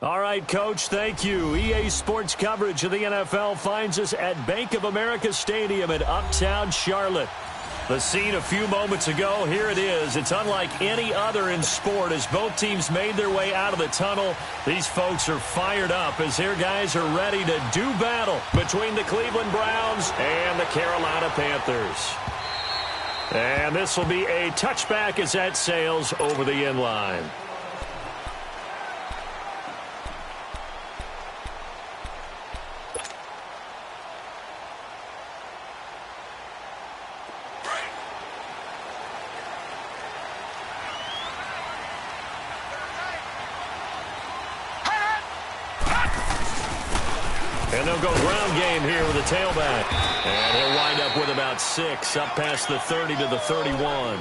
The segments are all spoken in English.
All right, Coach, thank you. EA Sports coverage of the NFL finds us at Bank of America Stadium in Uptown Charlotte. The scene a few moments ago, here it is. It's unlike any other in sport as both teams made their way out of the tunnel. These folks are fired up as their guys are ready to do battle between the Cleveland Browns and the Carolina Panthers. And this will be a touchback as that sails over the end line. And they'll go ground game here with a tailback. And he'll wind up with about 6, up past the 30 to the 31.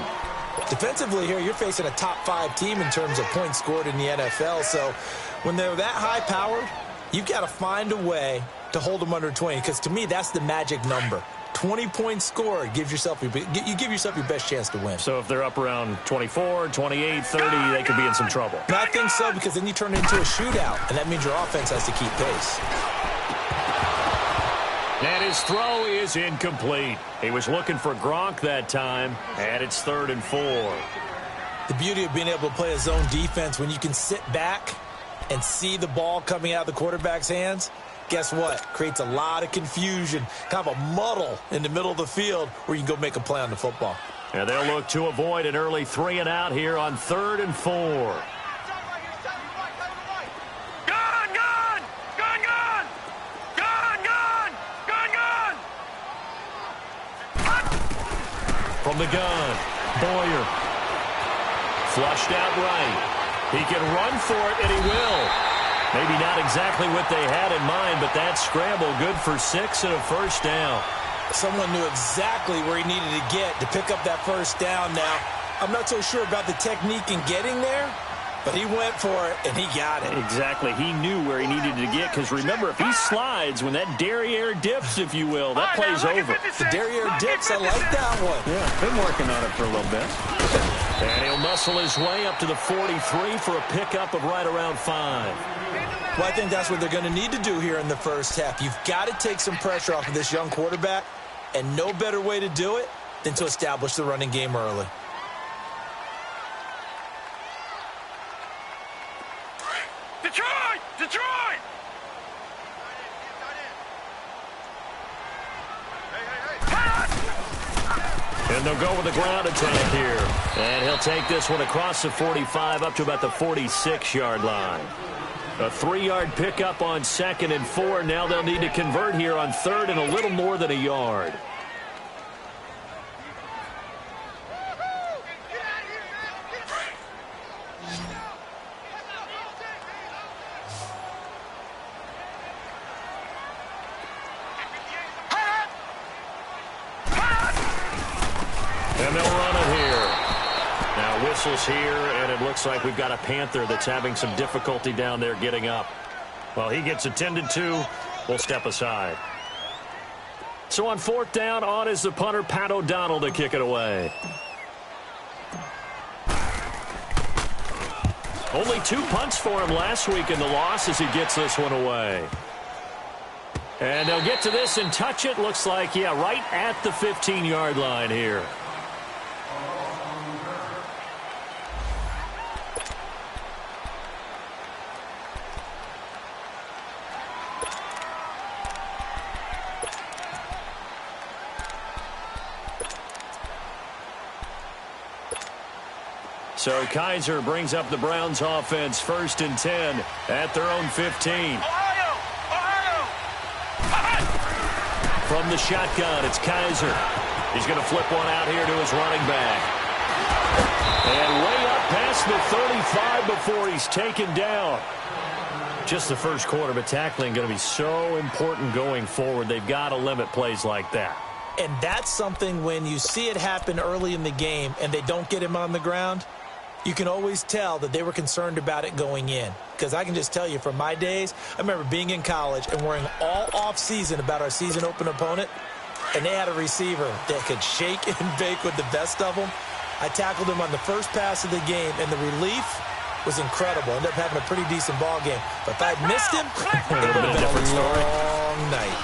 Defensively here, you're facing a top 5 team in terms of points scored in the NFL. So when they're that high-powered, you've got to find a way to hold them under 20. Because to me, that's the magic number. 20 points scored, you give yourself your best chance to win. So if they're up around 24, 28, 30, they could be in some trouble. And I think so, because then you turn it into a shootout, and that means your offense has to keep pace. And his throw is incomplete. He was looking for Gronk that time, and it's 3rd and 4. The beauty of being able to play a zone defense when you can sit back and see the ball coming out of the quarterback's hands, guess what? Creates a lot of confusion, kind of a muddle in the middle of the field where you can go make a play on the football. And they'll look to avoid an early 3 and out here on 3rd and 4. From the gun, Boyer. Flushed out right. He can run for it, and he will. Maybe not exactly what they had in mind, but that scramble good for 6 and a first down. Someone knew exactly where he needed to get to pick up that first down now. I'm not so sure about the technique in getting there, but he went for it, and he got it. Exactly. He knew where he needed to get, because remember, if he slides, when that derriere dips, if you will, that play's over. The derriere dips, I like that one. Yeah, been working on it for a little bit. And he'll muscle his way up to the 43 for a pickup of right around 5. Well, I think that's what they're going to need to do here in the first half. You've got to take some pressure off of this young quarterback, and no better way to do it than to establish the running game early. Detroit! And they'll go with the ground attack here. And he'll take this one across the 45 up to about the 46-yard line. A 3-yard pickup on 2nd and 4. Now they'll need to convert here on 3rd and a little more than a yard. And they'll run it here. Now whistles here, and it looks like we've got a Panther that's having some difficulty down there getting up. Well, he gets attended to. We'll step aside. So on 4th down, on is the punter, Pat O'Donnell, to kick it away. Only 2 punts for him last week in the loss as he gets this one away. And they'll get to this and touch it. Looks like, yeah, right at the 15-yard line here. So Kaiser brings up the Browns offense 1st and 10 at their own 15. Ohio! From the shotgun, it's Kaiser. He's going to flip one out here to his running back. And way up past the 35 before he's taken down. Just the first quarter, but tackling going to be so important going forward. They've got to limit plays like that. And that's something when you see it happen early in the game and they don't get him on the ground, you can always tell that they were concerned about it going in. Because I can just tell you from my days, I remember being in college and worrying all off-season about our season opener opponent, and they had a receiver that could shake and bake with the best of them. I tackled him on the first pass of the game, and the relief was incredible. Ended up having a pretty decent ball game. But if I'd missed him, it would have been a different story. long night.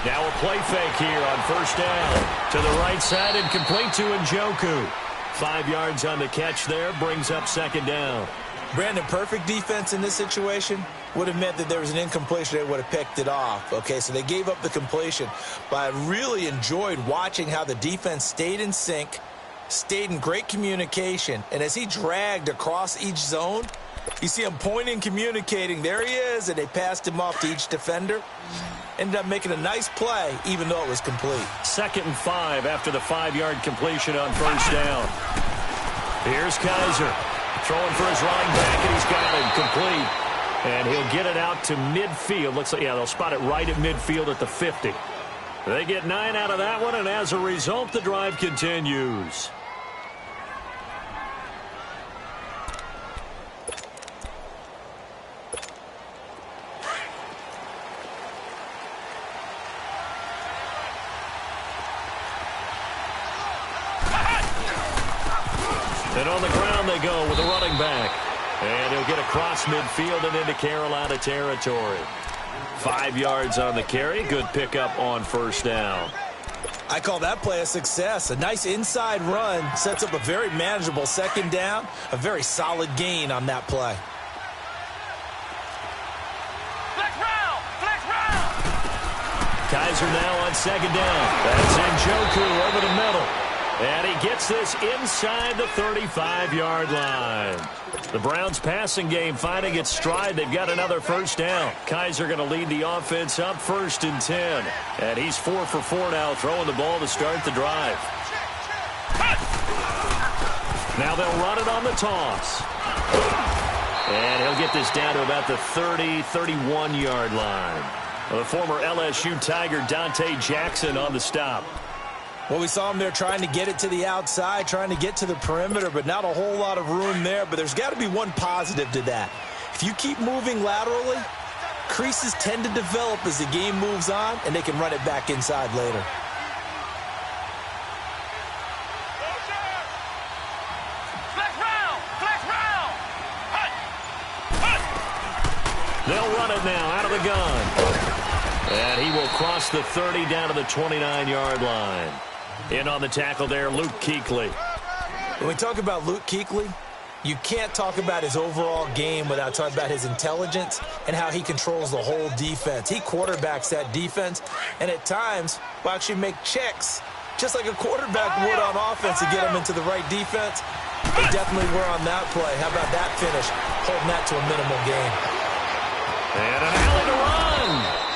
Now a play fake here on first down. To the right side and complete to Njoku. 5 yards on the catch there, brings up second down. Brandon, perfect defense in this situation would have meant that there was an incompletion. They would have picked it off. Okay, so they gave up the completion. But I really enjoyed watching how the defense stayed in sync, stayed in great communication, and as he dragged across each zone, you see him pointing, communicating. There he is, and they passed him off to each defender. Ended up making a nice play, even though it was complete. 2nd and 5 after the 5-yard completion on first down. Here's Kaiser. Throwing for his running back, and he's got it complete. And he'll get it out to midfield. Looks like, yeah, they'll spot it right at midfield at the 50. They get 9 out of that one, and as a result, the drive continues. And on the ground they go with the running back. And he'll get across midfield and into Carolina territory. 5 yards on the carry. Good pickup on first down. I call that play a success. A nice inside run sets up a very manageable second down. A very solid gain on that play. Flex round! Flex round! Kaiser now on second down. That's Njoku over the middle. And he gets this inside the 35-yard line. The Browns passing game finding its stride. They've got another first down. Kaiser going to lead the offense up 1st and 10. And he's 4 for 4 now, throwing the ball to start the drive. Now they'll run it on the toss. And he'll get this down to about the 30, 31-yard line. The former LSU Tiger Dante Jackson on the stop. Well, we saw him there trying to get it to the outside, trying to get to the perimeter, but not a whole lot of room there. But there's got to be one positive to that. If you keep moving laterally, creases tend to develop as the game moves on, and they can run it back inside later. Flex round! Flex round! They'll run it now out of the gun. And he will cross the 30 down to the 29-yard line. In on the tackle there, Luke Kuechly. When we talk about Luke Kuechly, you can't talk about his overall game without talking about his intelligence and how he controls the whole defense. He quarterbacks that defense, and at times will actually make checks, just like a quarterback would on offense to get him into the right defense. They definitely were on that play. How about that finish, holding that to a minimal gain. And an alley to run.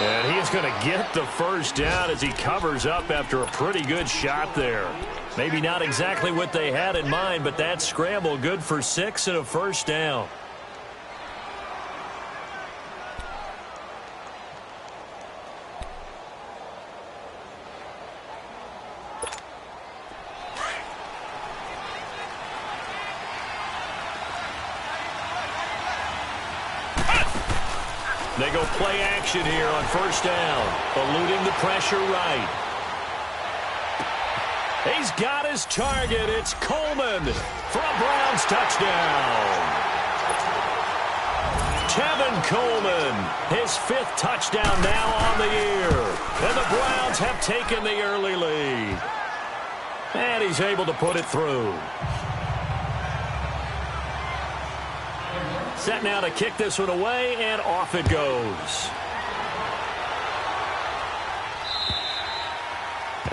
And he's going to get the first down as he covers up after a pretty good shot there. Maybe not exactly what they had in mind, but that scramble good for 6 and a first down. They go play action here on first down, eluding the pressure right. He's got his target. It's Coleman for a Browns touchdown. Tevin Coleman, his 5th touchdown now on the year. And the Browns have taken the early lead. And he's able to put it through. Set now to kick this one away, and off it goes.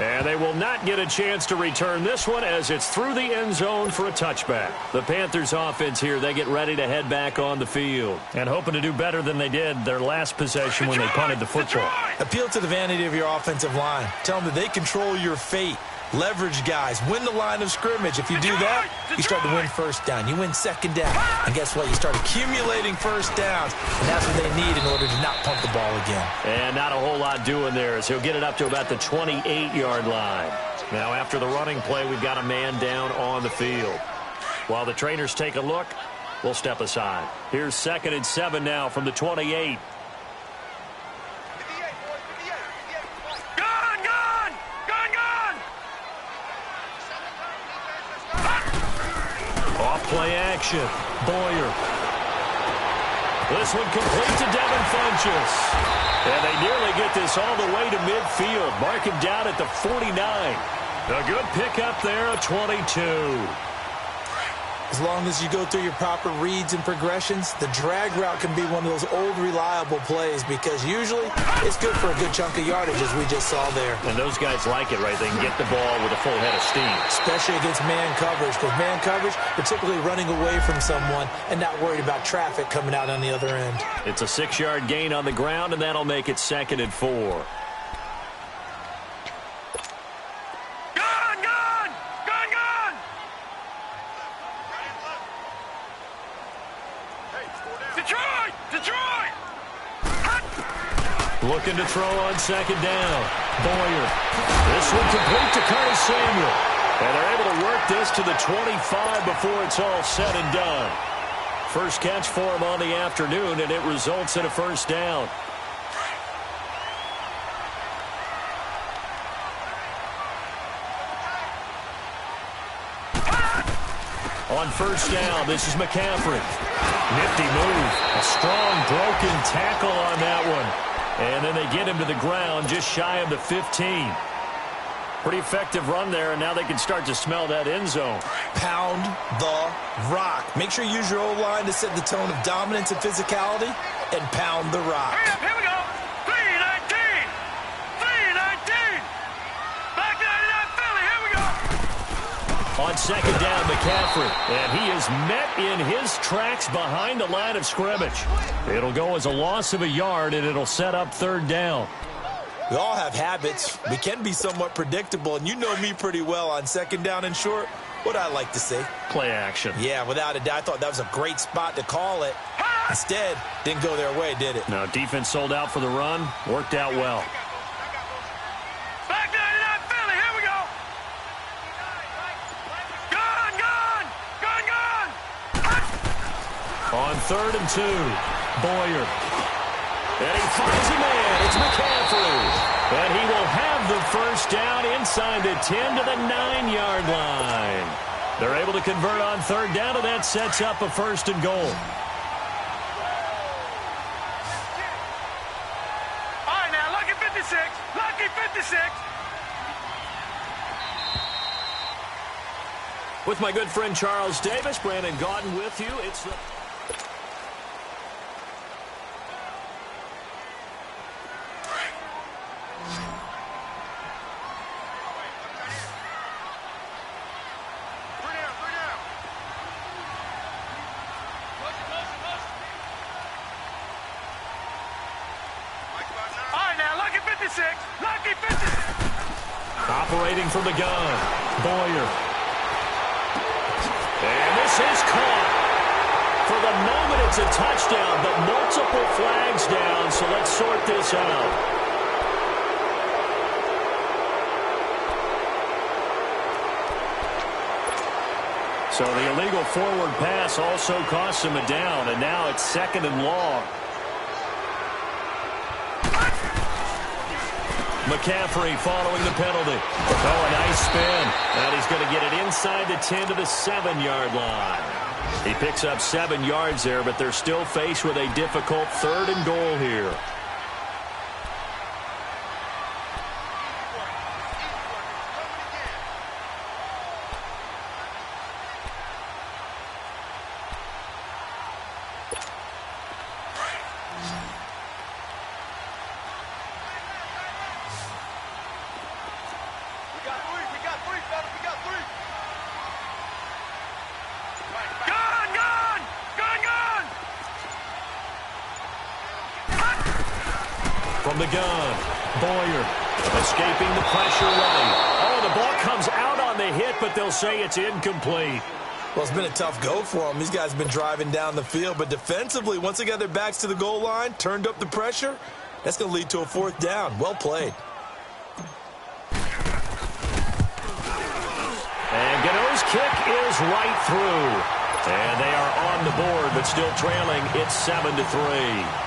And they will not get a chance to return this one as it's through the end zone for a touchback. The Panthers offense here, they get ready to head back on the field and hoping to do better than they did their last possession when they punted the football. Appeal to the vanity of your offensive line. Tell them that they control your fate. Leverage guys. Win the line of scrimmage. If you do that, you start to win first down. You win second down. And guess what? You start accumulating first downs. And that's what they need in order to not punt the ball again. And not a whole lot doing there as he'll get it up to about the 28-yard line. Now after the running play, we've got a man down on the field. While the trainers take a look, we'll step aside. Here's 2nd and 7 now from the 28. Off play action. Boyer. This one complete to Devin Funchess. And they nearly get this all the way to midfield. Mark him down at the 49. A good pickup there, a 22. As long as you go through your proper reads and progressions, the drag route can be one of those old reliable plays because usually it's good for a good chunk of yardage as we just saw there. And those guys like it, right? They can get the ball with a full head of steam. Especially against man coverage because man coverage, you're typically running away from someone and not worried about traffic coming out on the other end. It's a 6-yard gain on the ground, and that'll make it 2nd and 4. Looking to throw on 2nd down. Boyer. This one complete to Curtis Samuel. And they're able to work this to the 25 before it's all said and done. First catch for him on the afternoon, and it results in a 1st down. On 1st down, this is McCaffrey. Nifty move. A strong broken tackle on that one. And then they get him to the ground just shy of the 15. Pretty effective run there, and now they can start to smell that end zone. Pound the rock. Make sure you use your O-line to set the tone of dominance and physicality, and pound the rock. Hurry up, here we go. 319. 319. Back 99 Philly, here we go. On 2nd down, McCaffrey. And he is met in his tracks behind the line of scrimmage. It'll go as a loss of a yard, and it'll set up 3rd down. We all have habits. We can be somewhat predictable, and you know me pretty well on 2nd down and short. What I like to say? Play action. Yeah, without a doubt. I thought that was a great spot to call it. Instead, didn't go their way, did it? No, defense sold out for the run. Worked out well. Back 99 Philly, here we go. Gone, gone. Gone, gone. On 3rd and 2, Boyer. And he finds a man. It's McCaffrey. And he will have the 1st down inside the 10 to the 9-yard line. They're able to convert on 3rd down, and that sets up a 1st and goal. All right, now, lucky 56. Lucky 56. With my good friend Charles Davis, Brandon Gaudin with you. It's the... Lucky 56. Operating from the gun, Boyer. And this is caught. For the moment, it's a touchdown, but multiple flags down, so let's sort this out. So the illegal forward pass also costs him a down, and now it's 2nd and long. McCaffrey following the penalty. Oh, a nice spin. And he's going to get it inside the 10 to the 7-yard line. He picks up 7 yards there, but they're still faced with a difficult 3rd and goal here. From the gun, Boyer escaping the pressure right. Oh, the ball comes out on the hit, but they'll say it's incomplete. Well, it's been a tough go for them. These guys have been driving down the field, but defensively, once they got their backs to the goal line, turned up the pressure, that's going to lead to a 4th down. Well played. And Gano's kick is right through. And they are on the board, but still trailing. It's 7-3.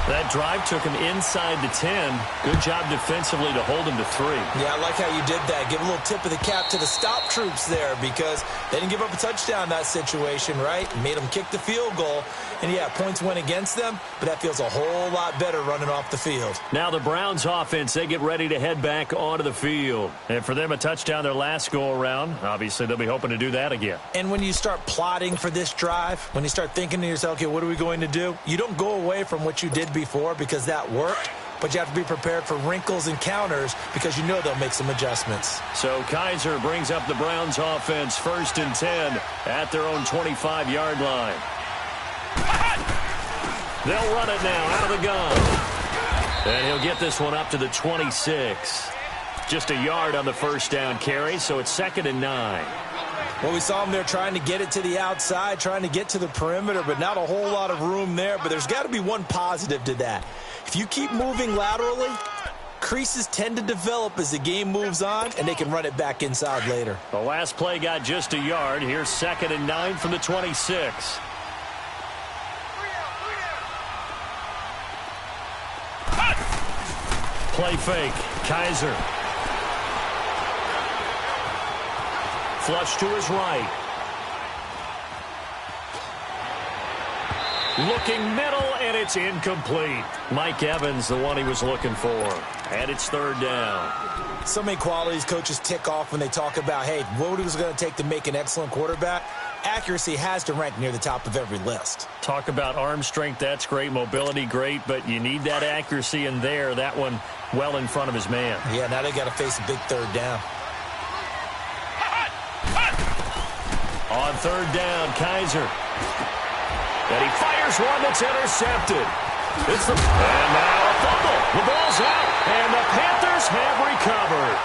That drive took him inside the 10. Good job defensively to hold him to 3. Yeah, I like how you did that. Give a little tip of the cap to the stop troops there because they didn't give up a touchdown in that situation, right? Made them kick the field goal. And, yeah, points went against them, but that feels a whole lot better running off the field. Now the Browns offense, they get ready to head back onto the field. And for them, a touchdown their last go-around. Obviously, they'll be hoping to do that again. And when you start plotting for this drive, when you start thinking to yourself, okay, what are we going to do? You don't go away from what you did before because that worked, but you have to be prepared for wrinkles and counters because you know they'll make some adjustments. So Kaiser brings up the Browns offense 1st and 10 at their own 25-yard line. They'll run it now out of the gun. And he'll get this one up to the 26. Just a yard on the first down carry, so it's 2nd and 9. Well, we saw him there trying to get it to the outside, trying to get to the perimeter, but not a whole lot of room there. But there's got to be one positive to that. If you keep moving laterally, creases tend to develop as the game moves on, and they can run it back inside later. The last play got just a yard. Here's 2nd and 9 from the 26. Play fake. Kaiser. Flush to his right. Looking middle, and it's incomplete. Mike Evans, the one he was looking for. And it's 3rd down. So many qualities coaches tick off when they talk about, hey, what it was going to take to make an excellent quarterback. Accuracy has to rank near the top of every list. Talk about arm strength, that's great. Mobility, great, but you need that accuracy in there. That one well in front of his man. Yeah, now they got to face a big 3rd down. On 3rd down, Kaiser. And he fires one that's intercepted. And now a fumble. The ball's out, and the Panthers have recovered.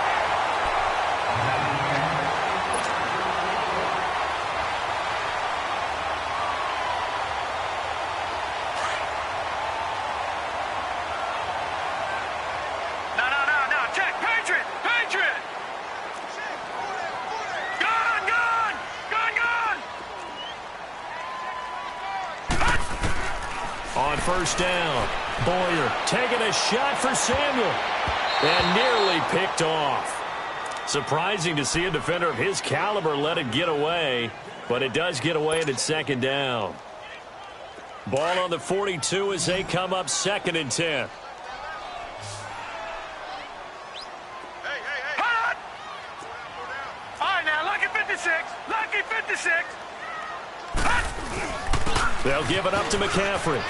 On 1st down, Boyer taking a shot for Samuel and nearly picked off. Surprising to see a defender of his caliber let it get away, but it does get away and it's 2nd down. Ball on the 42 as they come up 2nd and 10. Hot! All right, now, lucky 56. Lucky 56. They'll give it up to McCaffrey.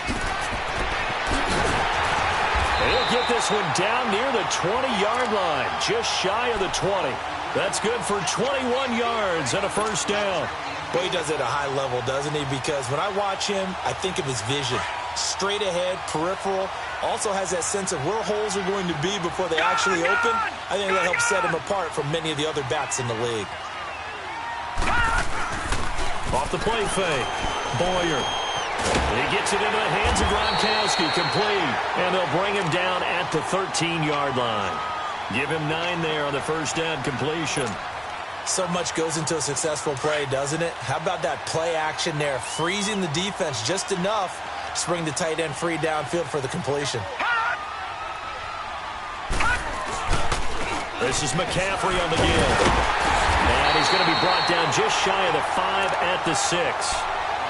He'll get this one down near the 20-yard line, just shy of the 20. That's good for 21 yards and a 1st down. Well, he does it at a high level, doesn't he? Because when I watch him, I think of his vision. Straight ahead, peripheral. Also has that sense of where holes are going to be before they actually open. I think that helps set him apart from many of the other backs in the league. Off the play fake. Boyer. He gets it into the hands of Gronkowski, complete. And they'll bring him down at the 13-yard line. Give him 9 there on the 1st down completion. So much goes into a successful play, doesn't it? How about that play action there, freezing the defense just enough to bring the tight end free downfield for the completion. This is McCaffrey on the give. And he's going to be brought down just shy of the 5 at the 6.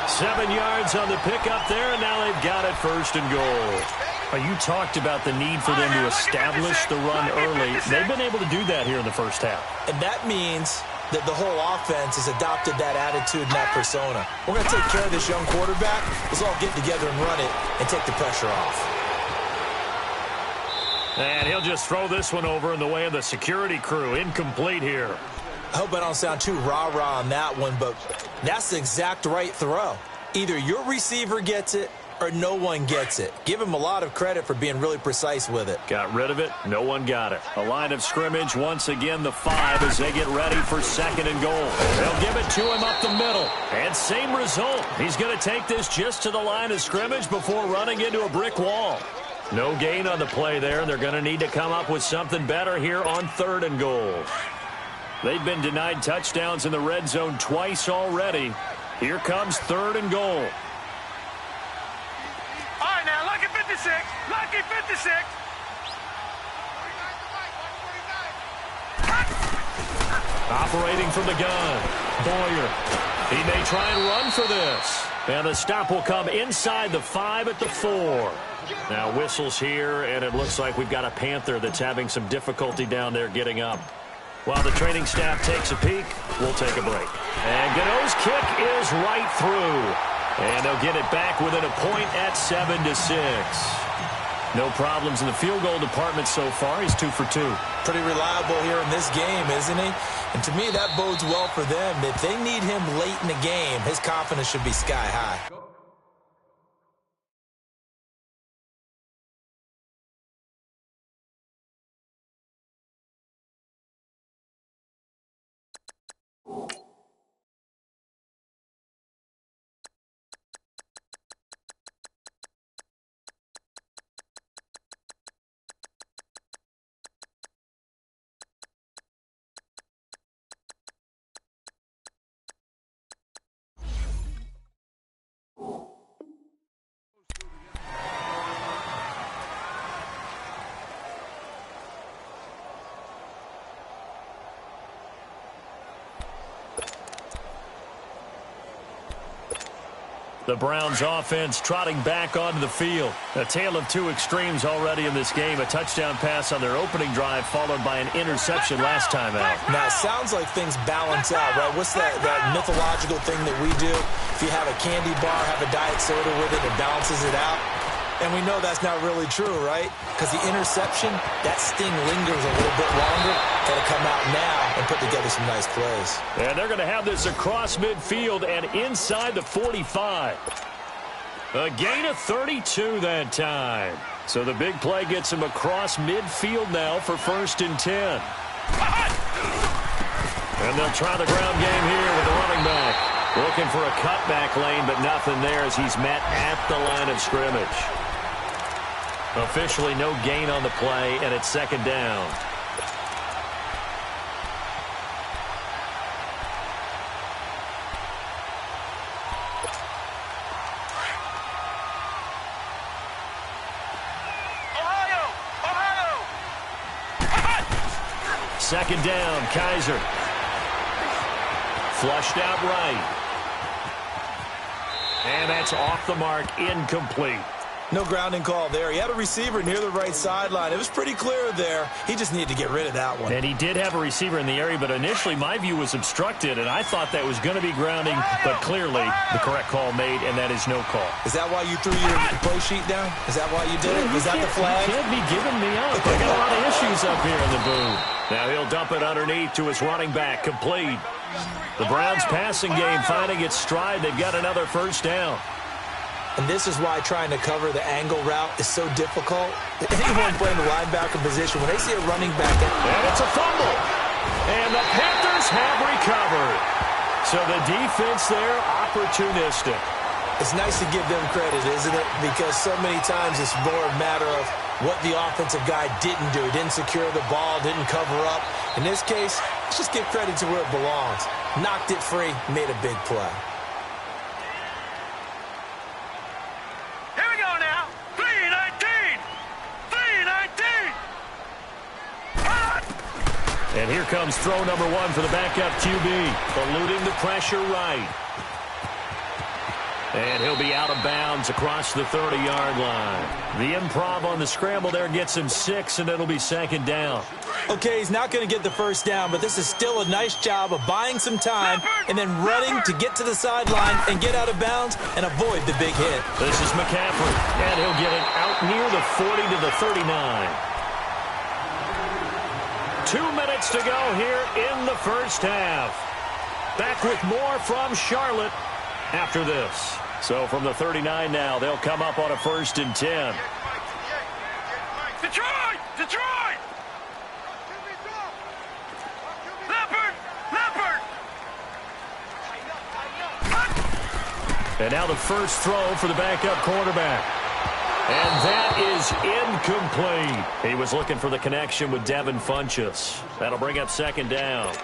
7 yards on the pickup there, and now they've got it 1st and goal. You talked about the need for them to establish the run early. They've been able to do that here in the first half. And that means that the whole offense has adopted that attitude and that persona. We're going to take care of this young quarterback. Let's all get together and run it and take the pressure off. And he'll just throw this one over in the way of the security crew. Incomplete here. I hope I don't sound too rah-rah on that one, but that's the exact right throw. Either your receiver gets it or no one gets it. Give him a lot of credit for being really precise with it. Got rid of it. No one got it. A line of scrimmage, once again the 5 as they get ready for 2nd and goal. They'll give it to him up the middle. And same result. He's going to take this just to the line of scrimmage before running into a brick wall. No gain on the play there, and they're going to need to come up with something better here on 3rd and goal. They've been denied touchdowns in the red zone twice already. Here comes 3rd and goal. All right, now, lucky 56. 56. Lucky 56. Operating from the gun. Boyer. He may try and run for this. And the stop will come inside the 5 at the 4. Now whistles here, and it looks like we've got a Panther that's having some difficulty down there getting up. While the training staff takes a peek, we'll take a break. And Gano's kick is right through. And they'll get it back within a point at 7-6. No problems in the field goal department so far. He's 2 for 2. Pretty reliable here in this game, isn't he? And to me, that bodes well for them. If they need him late in the game, his confidence should be sky high. The Browns offense trotting back onto the field. A tale of two extremes already in this game. A touchdown pass on their opening drive followed by an interception last time out. Now, it sounds like things balance out, right? What's that mythological thing that we do? If you have a candy bar, have a diet soda with it, it balances it out. And we know that's not really true, right? Because the interception, that sting lingers a little bit longer. Got to come out now and put together some nice plays. And they're going to have this across midfield and inside the 45. A gain of 32 that time. So the big play gets him across midfield now for 1st and 10. And they'll try the ground game here with the running back. Looking for a cutback lane, but nothing there as he's met at the line of scrimmage. Officially no gain on the play, and it's 2nd down. Ohio! 2nd down, Kaiser. Flushed out right. And that's off the mark, incomplete. No grounding call there. He had a receiver near the right sideline. It was pretty clear there. He just needed to get rid of that one. And he did have a receiver in the area, but initially my view was obstructed, and I thought that was going to be grounding, but clearly the correct call made, and that is no call. Is that why you threw your pro sheet down? Is that why you did it? Was that the flag? You can't be giving me up. I got a lot of issues up here in the booth. Now he'll dump it underneath to his running back, complete. The Browns passing game finding its stride. They've got another 1st down. And this is why trying to cover the angle route is so difficult. Anyone playing the linebacker position, when they see a running back... And it's a fumble. And the Panthers have recovered. So the defense there, opportunistic. It's nice to give them credit, isn't it? Because so many times it's more a matter of what the offensive guy didn't do. He didn't secure the ball, didn't cover up. In this case, let's just give credit to where it belongs. Knocked it free, made a big play. And here comes throw number 1 for the backup QB. Eluding the pressure right. And he'll be out of bounds across the 30-yard line. The improv on the scramble there gets him 6, and it'll be 2nd down. Okay, he's not going to get the 1st down, but this is still a nice job of buying some time and then running to get to the sideline and get out of bounds and avoid the big hit. This is McCaffrey, and he'll get it out near the 40 to the 39. 2 minutes to go here in the 1st half. Back with more from Charlotte after this. So from the 39 now, they'll come up on a 1st and 10. Detroit! Detroit! Leopard! And now the first throw for the backup quarterback. And that is incomplete. He was looking for the connection with Devin Funchess. That'll bring up 2nd down.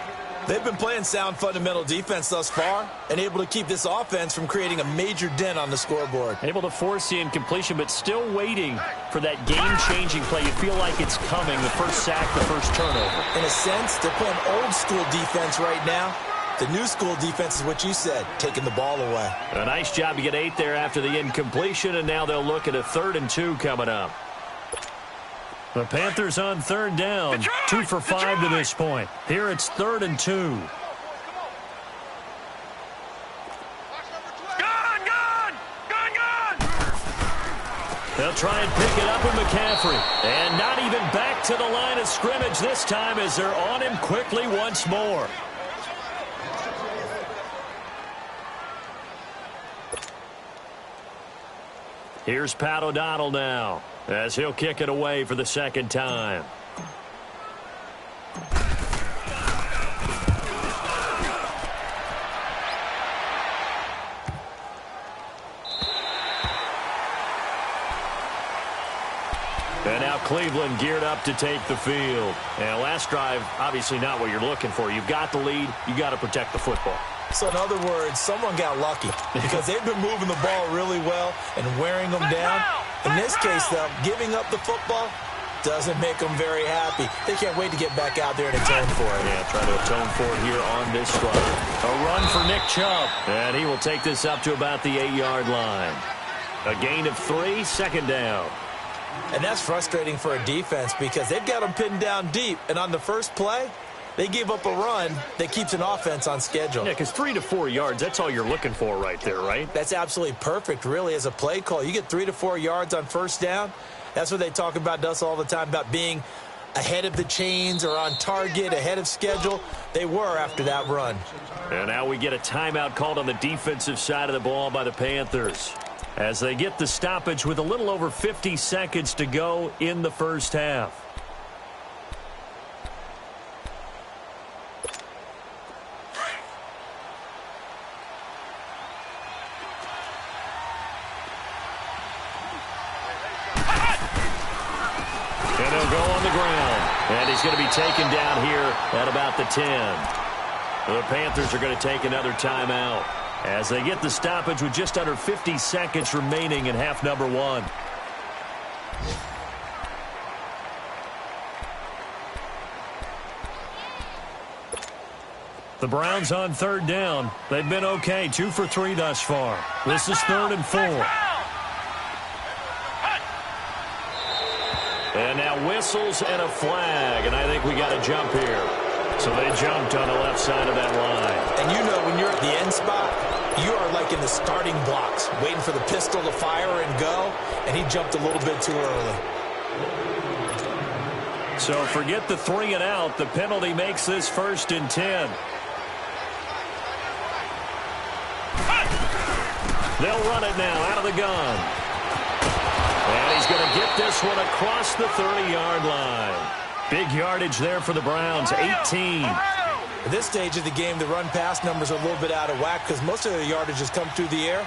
They've been playing sound fundamental defense thus far and able to keep this offense from creating a major dent on the scoreboard. Able to force the incompletion, but still waiting for that game-changing play. You feel like it's coming, the first sack, the first turnover. In a sense, they're playing old-school defense right now. The new school defense is what you said, taking the ball away. A nice job to get 8 there after the incompletion, and now they'll look at a 3rd and 2 coming up. The Panthers on 3rd down, 2 for 5 to this point. Here it's 3rd and 2. They'll try and pick it up with McCaffrey. And not even back to the line of scrimmage this time as they're on him quickly once more. Here's Pat O'Donnell now as he'll kick it away for the 2nd time. And now Cleveland geared up to take the field. And last drive, obviously not what you're looking for. You've got the lead. You got to protect the football. So in other words, someone got lucky because they've been moving the ball really well and wearing them down. In this case, though, giving up the football doesn't make them very happy. They can't wait to get back out there and atone for it. Yeah, try to atone for it here on this drive. A run for Nick Chubb, and he will take this up to about the 8-yard line. A gain of 3, 2nd down. And that's frustrating for a defense because they've got them pinned down deep, and on the first play, they gave up a run that keeps an offense on schedule. Yeah, because 3 to 4 yards, that's all you're looking for right there, right? That's absolutely perfect, really, as a play call. You get 3 to 4 yards on first down. That's what they talk about us all the time, about being ahead of the chains or on target, ahead of schedule. They were after that run. And now we get a timeout called on the defensive side of the ball by the Panthers as they get the stoppage with a little over 50 seconds to go in the first half. And he'll go on the ground. And he's going to be taken down here at about the 10. The Panthers are going to take another timeout as they get the stoppage with just under 50 seconds remaining in half number 1. The Browns on 3rd down. They've been okay, 2 for 3 thus far. This is 3rd and 4. And now whistles and a flag, and I think we got a jump here. So they jumped on the left side of that line. And you know when you're at the end spot, you are like in the starting blocks, waiting for the pistol to fire and go, and he jumped a little bit too early. So forget the 3 and out. The penalty makes this 1st and 10. They'll run it now out of the gun. And he's going to get this one across the 30-yard line. Big yardage there for the Browns, 18. At this stage of the game, the run-pass numbers are a little bit out of whack because most of the yardage has come through the air.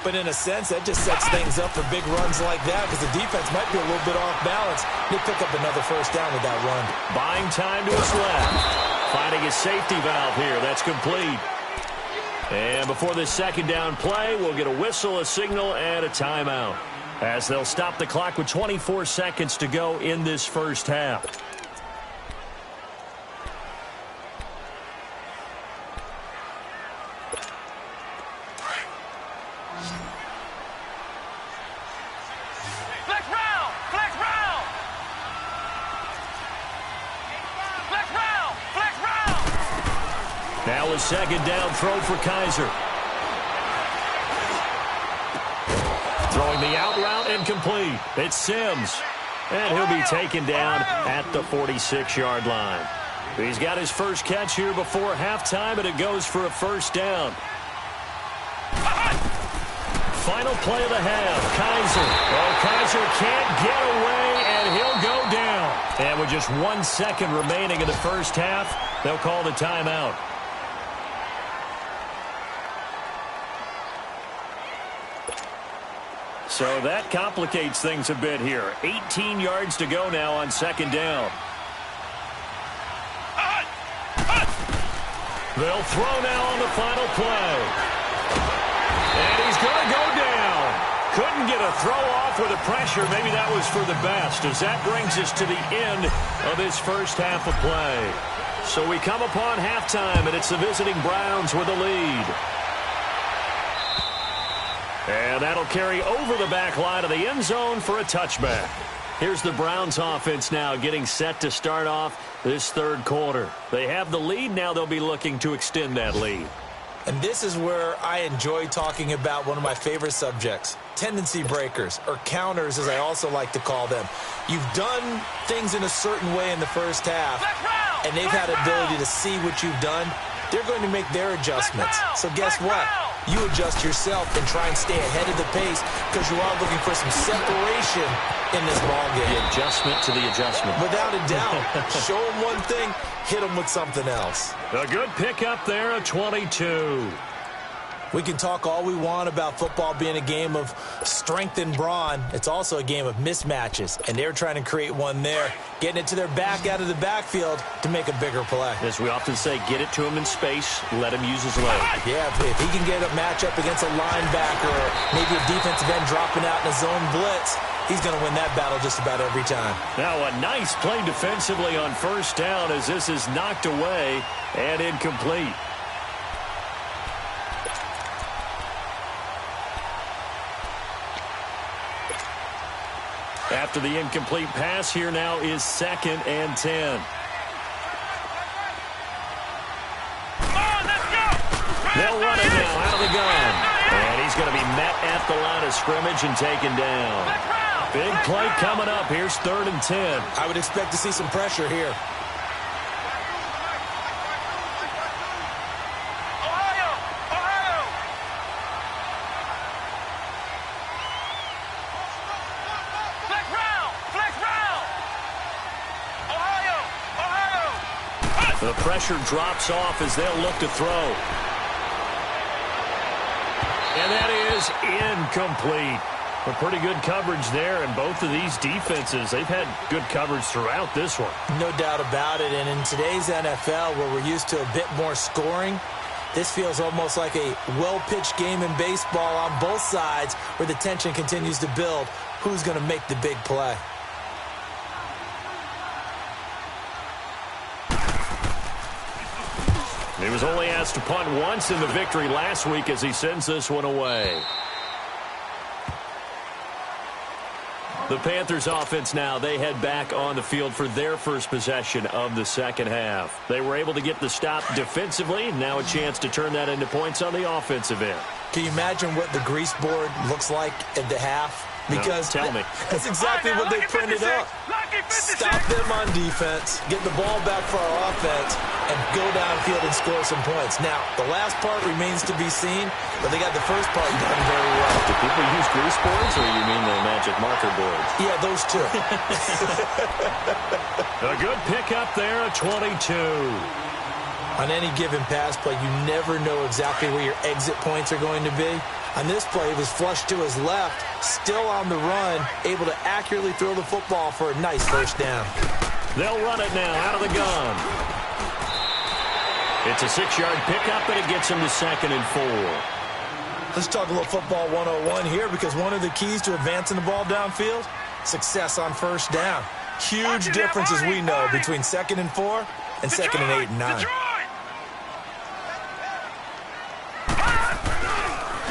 But in a sense, that just sets things up for big runs like that because the defense might be a little bit off balance. They pick up another first down with that run. Buying time to his left. Finding his safety valve here. That's complete. And before this 2nd down play, we'll get a whistle, a signal, and a timeout as they'll stop the clock with 24 seconds to go in this first half. Flex round! Flex round! Flex round! Flex round! Now a 2nd down throw for Kaiser. Throwing the out route incomplete. It's Sims. And he'll be taken down at the 46-yard line. He's got his first catch here before halftime, and it goes for a first down. Final play of the half. Kaiser. Well, Kaiser can't get away, and he'll go down. And with just 1 second remaining in the first half, they'll call the timeout. So that complicates things a bit here. 18 yards to go now on 2nd down. They'll throw now on the final play. And he's going to go down. Couldn't get a throw off with the pressure. Maybe that was for the best, as that brings us to the end of this first half of play. So we come upon halftime, and it's the visiting Browns with a lead. And that'll carry over the back line of the end zone for a touchback. Here's the Browns offense now getting set to start off this third quarter. They have the lead. Now they'll be looking to extend that lead. And this is where I enjoy talking about one of my favorite subjects, tendency breakers, or counters as I also like to call them. You've done things in a certain way in the first half, and they've had ability to see what you've done. They're going to make their adjustments. So guess what? You adjust yourself and try and stay ahead of the pace because you are looking for some separation in this ballgame. The adjustment to the adjustment. Without a doubt. Show them one thing, hit them with something else. A good pickup there, a 22. We can talk all we want about football being a game of strength and brawn. It's also a game of mismatches, and they're trying to create one there, getting it to their back out of the backfield to make a bigger play. As we often say, get it to him in space, let him use his leg. Yeah, if he can get a matchup against a linebacker or maybe a defensive end dropping out in a zone blitz, he's going to win that battle just about every time. Now a nice play defensively on first down as this is knocked away and incomplete. After the incomplete pass, here now is 2nd and 10. They'll run it now out of the gun. And he's going to be met at the line of scrimmage and taken down. Big play coming up. Here's 3rd and 10. I would expect to see some pressure here. The pressure drops off as they'll look to throw. And that is incomplete. A pretty good coverage there, and both of these defenses, they've had good coverage throughout this one. No doubt about it, and in today's NFL, where we're used to a bit more scoring, this feels almost like a well-pitched game in baseball on both sides where the tension continues to build. Who's going to make the big play? He was only asked to punt once in the victory last week as he sends this one away. The Panthers offense now, they head back on the field for their first possession of the second half. They were able to get the stop defensively, and now a chance to turn that into points on the offensive end. Can you imagine what the grease board looks like at the half? Because no, tell me. That's exactly what they printed up. Stop them on defense, get the ball back for our offense, and go downfield and score some points. Now, the last part remains to be seen, but they got the first part done very well. Do people use grease boards, or you mean the magic marker boards? Yeah, those two. A good pickup there, a 22. On any given pass play, you never know exactly where your exit points are going to be. On this play, he was flushed to his left, still on the run, able to accurately throw the football for a nice first down. They'll run it now out of the gun. It's a 6-yard pickup, and it gets him to 2nd and 4. Let's talk a little football 101 here, because one of the keys to advancing the ball downfield, success on first down. Huge difference, as we know, between 2nd and 4 and 2nd and 8 and 9.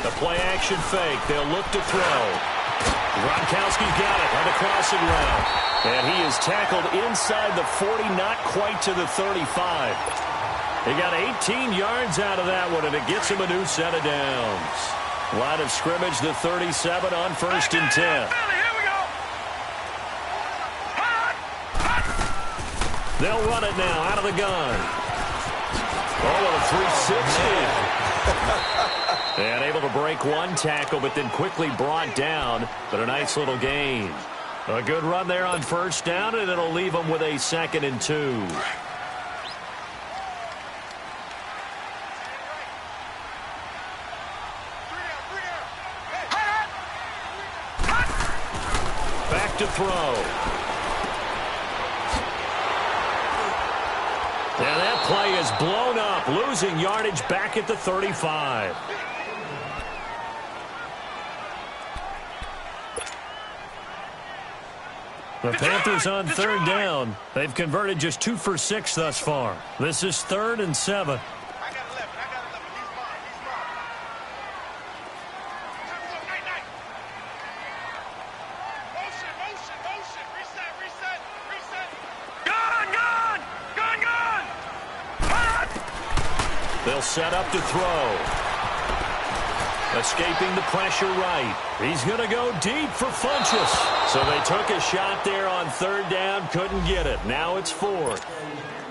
The play-action fake. They'll look to throw. Gronkowski's got it on the crossing route. And he is tackled inside the 40, not quite to the 35. He got 18 yards out of that one, and it gets him a new set of downs. Line of scrimmage, the 37 on 1st and 10. They'll run it now out of the gun. Oh, a 360. And able to break one tackle, but then quickly brought down. But a nice little gain. A good run there on first down, and it'll leave them with a 2nd and 2. Back to throw. And that play is blown up, losing losing yardage back at the 35. The Panthers on third down. They've converted just 2 for 6 thus far. This is 3rd and 7. I got 11. He's mine. Motion. Reset. Gun. Hot. They'll set up to throw. Escaping the pressure right. He's going to go deep for Funchess. So they took a shot there on third down, couldn't get it. Now it's 4th.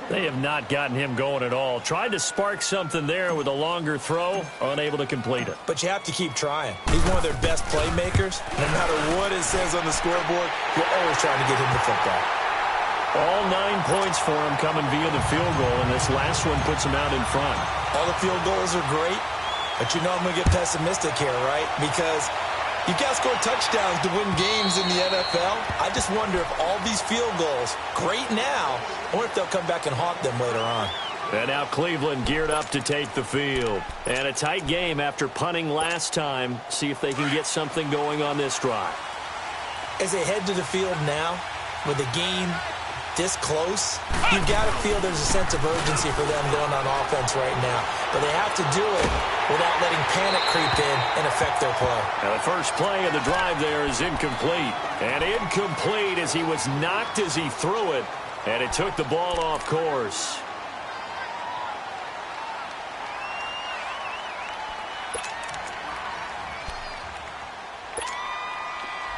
They have not gotten him going at all. Tried to spark something there with a longer throw, unable to complete it. But you have to keep trying. He's one of their best playmakers. No matter what it says on the scoreboard, you're always trying to get him the football. All 9 points for him coming via the field goal, and this last one puts him out in front. All the field goals are great. But you know I'm going to get pessimistic here, right? Because you got to score touchdowns to win games in the NFL. I just wonder if all these field goals, great now, I wonder if they'll come back and haunt them later on. And now Cleveland geared up to take the field. And a tight game after punting last time. See if they can get something going on this drive. As they head to the field now, with the game this close, you've got to feel there's a sense of urgency for them going on offense right now. But they have to do it without letting panic creep in and affect their play. Now the first play of the drive there is incomplete. And incomplete as he was knocked as he threw it. And it took the ball off course.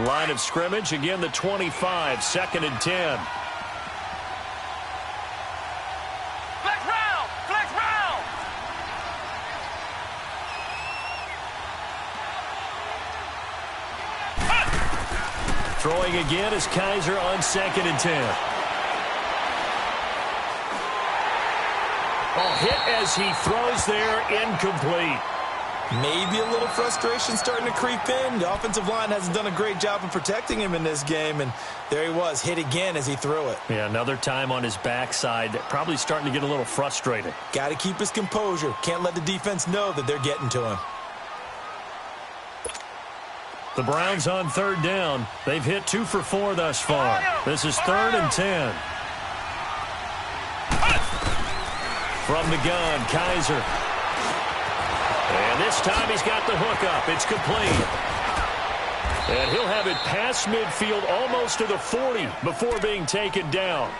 Line of scrimmage, again the 25, 2nd and 10. Throwing again is Kaiser on 2nd and 10. Oh, hit as he throws there, incomplete. Maybe a little frustration starting to creep in. The offensive line hasn't done a great job of protecting him in this game, and there he was, hit again as he threw it. Yeah, another time on his backside, probably starting to get a little frustrated. Got to keep his composure. Can't let the defense know that they're getting to him. The Browns on third down. They've hit 2 for 4 thus far. This is 3rd and 10. From the gun, Kaiser. And this time he's got the hook up. It's complete. And he'll have it past midfield almost to the 40 before being taken down.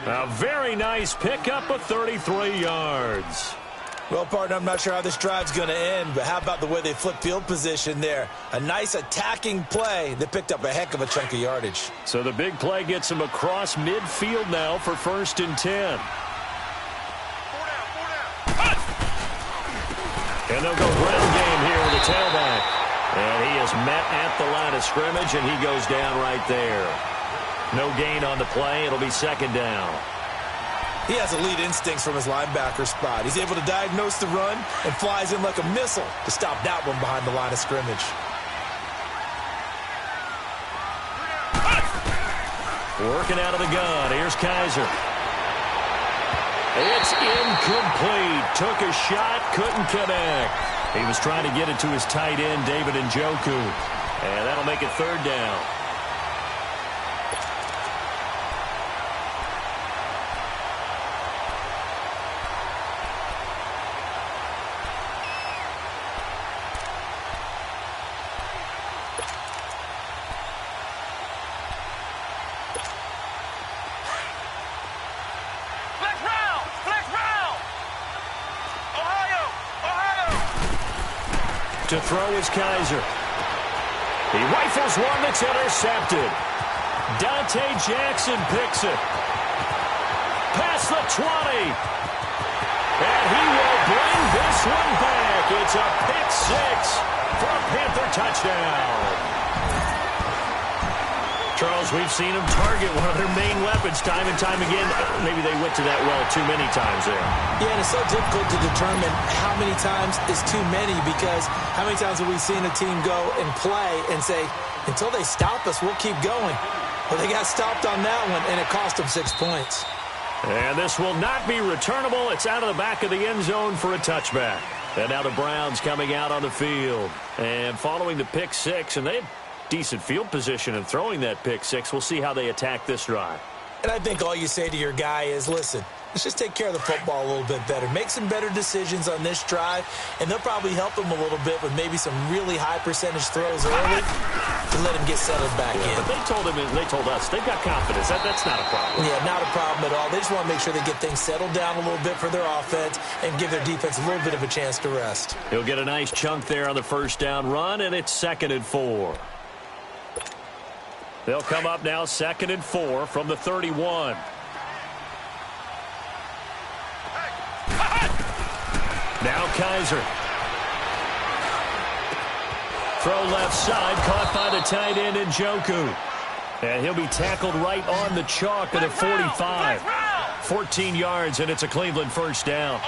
A very nice pickup of 33 yards. Well, partner, I'm not sure how this drive's going to end, but how about the way they flip field position there? A nice attacking play that picked up a heck of a chunk of yardage. So the big play gets him across midfield now for 1st and 10. And they'll go ground game here with the tailback. And he is met at the line of scrimmage, and he goes down right there. No gain on the play. It'll be 2nd down. He has elite instincts from his linebacker spot. He's able to diagnose the run and flies in like a missile to stop that one behind the line of scrimmage. Working out of the gun. Here's Kaiser. It's incomplete. Took a shot, couldn't connect. He was trying to get it to his tight end, David Njoku. And that'll make it 3rd down. To throw is Kaiser. He rifles one that's intercepted. Dante Jackson picks it. Past the 20. And he will bring this one back. It's a pick 6 for a Panther touchdown. Charles, we've seen him target one of their main weapons time and time again. Maybe they went to that well too many times there. Yeah, and it's so difficult to determine how many times is too many, because how many times have we seen a team go and play and say, until they stop us, we'll keep going. Well, they got stopped on that one, and it cost them 6 points. And this will not be returnable. It's out of the back of the end zone for a touchback. And now the Browns coming out on the field. And following the pick six, and they have decent field position in throwing that pick six. We'll see how they attack this drive. And I think all you say to your guy is, listen, let's just take care of the football a little bit better. Make some better decisions on this drive, and they'll probably help him a little bit with maybe some really high percentage throws early to let him get settled back in. But they told him, and they told us, they've got confidence. That's not a problem. Yeah, not a problem at all. They just want to make sure they get things settled down a little bit for their offense and give their defense a little bit of a chance to rest. He'll get a nice chunk there on the first down run, and it's 2nd and 4. They'll come up now 2nd and 4 from the 31. Now Kaiser. Throw left side, caught by the tight end Njoku. And he'll be tackled right on the chalk at the 45. 14 yards, and it's a Cleveland first down.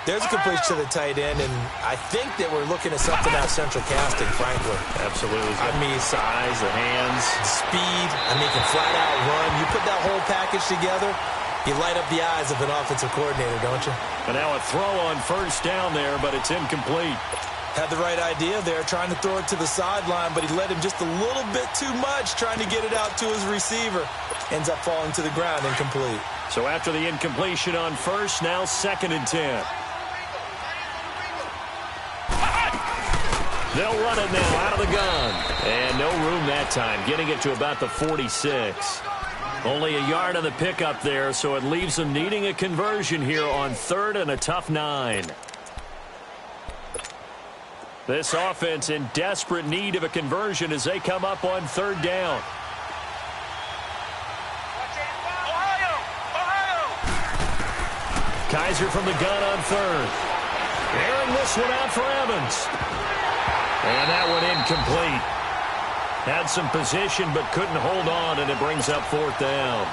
There's a completion to the tight end, and I think that we're looking at something out of central casting, frankly. Absolutely. I mean, size, the hands. Speed, I mean, can flat out run. You put that whole package together, you light up the eyes of an offensive coordinator, don't you? And now a throw on first down there, but it's incomplete. Had the right idea there, trying to throw it to the sideline, but he let him just a little bit too much, trying to get it out to his receiver. Ends up falling to the ground, incomplete. So after the incompletion on first, now 2nd and 10. They'll run it now out of the gun. And no room that time, getting it to about the 46. Only a yard on the pickup there, so it leaves them needing a conversion here on 3rd and a tough 9. This offense in desperate need of a conversion as they come up on 3rd down. Kaiser from the gun on 3rd. Airing this one out for Evans. And that one incomplete. Had some position but couldn't hold on, and it brings up 4th down.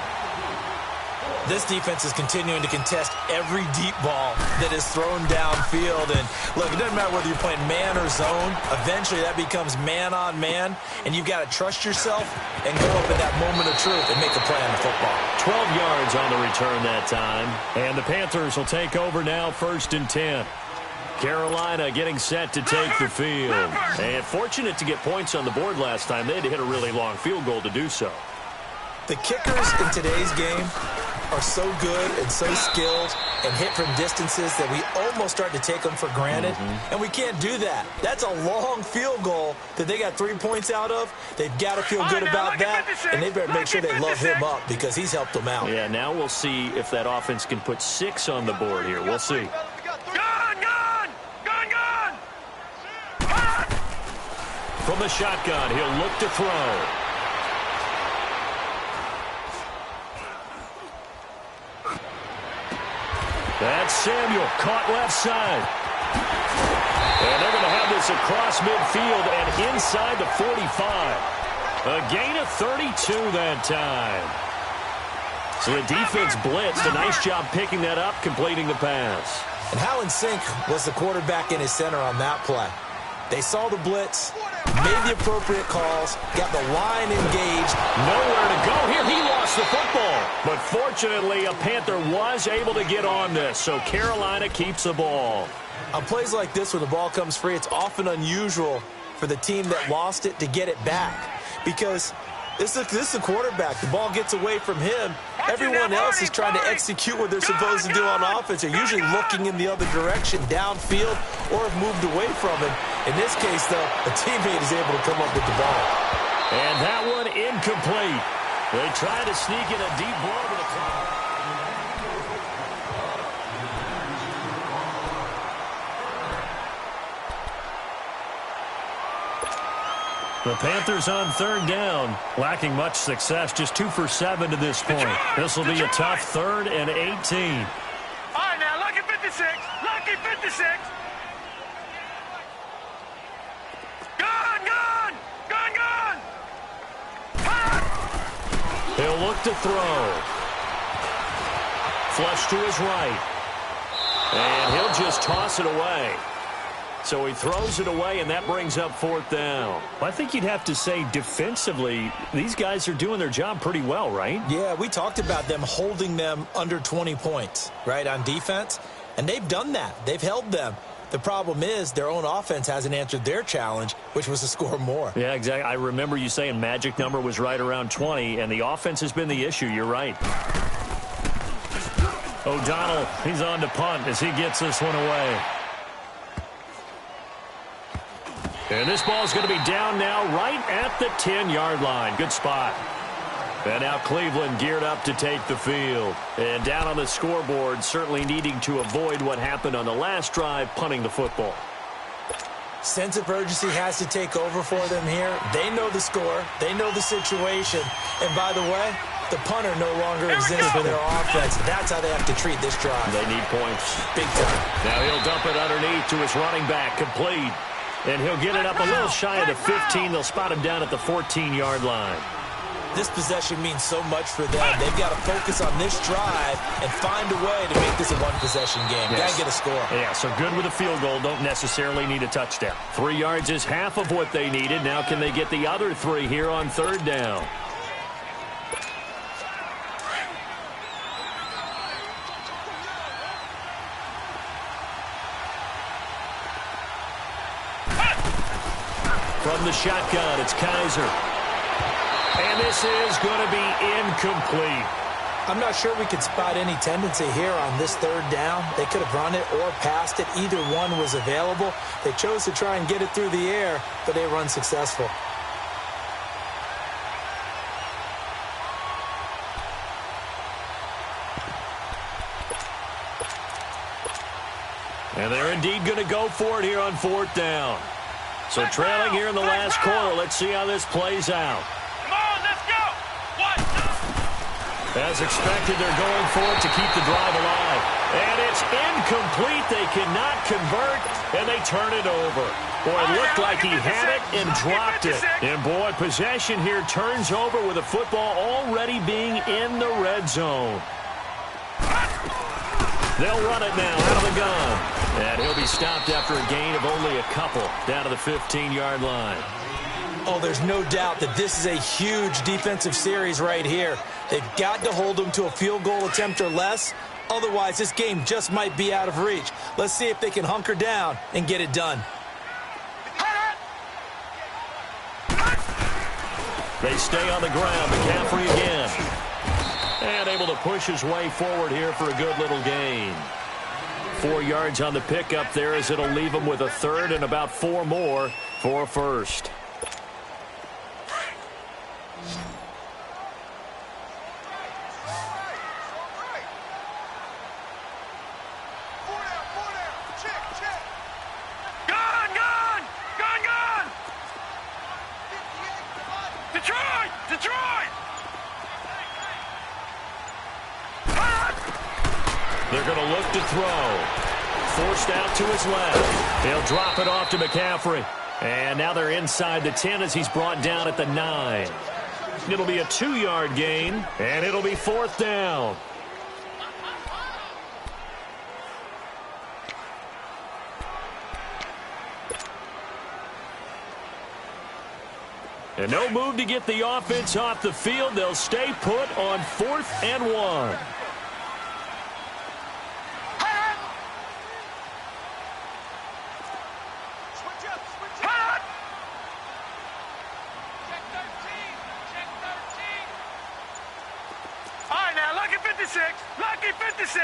This defense is continuing to contest every deep ball that is thrown downfield. And, look, it doesn't matter whether you're playing man or zone. Eventually that becomes man on man, and you've got to trust yourself and go up in that moment of truth and make a play on the football. 12 yards on the return that time. And the Panthers will take over now 1st and 10. Carolina getting set to take the field. And fortunate to get points on the board last time. They had to hit a really long field goal to do so. The kickers in today's game are so good and so skilled and hit from distances that we almost start to take them for granted. And we can't do that. That's a long field goal that they got 3 points out of. They've got to feel good about that, and they better make sure they love him up because he's helped them out. Yeah, now we'll see if that offense can put 6 on the board here. We'll see. From the shotgun, he'll look to throw. That's Samuel, caught left side. And they're going to have this across midfield and inside the 45. A gain of 32 that time. So the defense blitzed. A nice job picking that up, completing the pass. And how in sync was the quarterback in his center on that play? They saw the blitz, made the appropriate calls, got the line engaged. Nowhere to go here. He lost the football. But fortunately, a Panther was able to get on this, so Carolina keeps the ball. On plays like this where the ball comes free, it's often unusual for the team that lost it to get it back. Because this is the quarterback. The ball gets away from him. Everyone else is trying to execute what they're supposed to do on offense. They're usually looking in the other direction, downfield, or have moved away from him. In this case, though, a teammate is able to come up with the ball. And that one incomplete. They try to sneak in a deep blow to the top. The Panthers on 3rd down, lacking much success, just 2 for 7 to this point. This will be a tough 3rd and 18. All right, now, lucky 56, lucky 56. Gun! He'll look to throw. Flush to his right. And he'll just toss it away. So he throws it away, and that brings up fourth down. I think you'd have to say defensively, these guys are doing their job pretty well, right? Yeah, we talked about them holding them under 20 points, right, on defense. And they've done that. They've held them. The problem is their own offense hasn't answered their challenge, which was to score more. Yeah, exactly. I remember you saying magic number was right around 20, and the offense has been the issue. You're right. O'Donnell, he's on to punt as he gets this one away. And this ball's going to be down now right at the 10-yard line. Good spot. And now Cleveland geared up to take the field. And down on the scoreboard, certainly needing to avoid what happened on the last drive, punting the football. Sense of urgency has to take over for them here. They know the score. They know the situation. And by the way, the punter no longer exists for their offense. That's how they have to treat this drive. They need points. Big time. Now he'll dump it underneath to his running back, complete. And he'll get it up a little shy of the 15. They'll spot him down at the 14-yard line. This possession means so much for them. They've got to focus on this drive and find a way to make this a one-possession game. Yes. Got to get a score. Yeah, so good with a field goal. Don't necessarily need a touchdown. 3 yards is half of what they needed. Now can they get the other 3 here on third down? From the shotgun, it's Kaiser. And this is going to be incomplete. I'm not sure we could spot any tendency here on this third down. They could have run it or passed it. Either one was available. They chose to try and get it through the air, but they were unsuccessful. And they're indeed going to go for it here on fourth down. So trailing here in the last quarter. Let's see how this plays out. Come on, let's go. As expected, they're going for it to keep the drive alive. And it's incomplete. They cannot convert, and they turn it over. Boy, it looked like he had it and dropped it. And, boy, possession here turns over with the football already being in the red zone. They'll run it now out of the gun. And he'll be stopped after a gain of only a couple down to the 15-yard line. Oh, there's no doubt that this is a huge defensive series right here. They've got to hold them to a field goal attempt or less. Otherwise, this game just might be out of reach. Let's see if they can hunker down and get it done. They stay on the ground. McCaffrey again. And able to push his way forward here for a good little gain. 4 yards on the pickup there as it'll leave him with a third and about 4 more for a first. They're going to look to throw. Forced out to his left. They'll drop it off to McCaffrey. And now they're inside the 10 as he's brought down at the 9. It'll be a 2-yard gain, and it'll be fourth down. And no move to get the offense off the field. They'll stay put on 4th and 1. Lucky 56.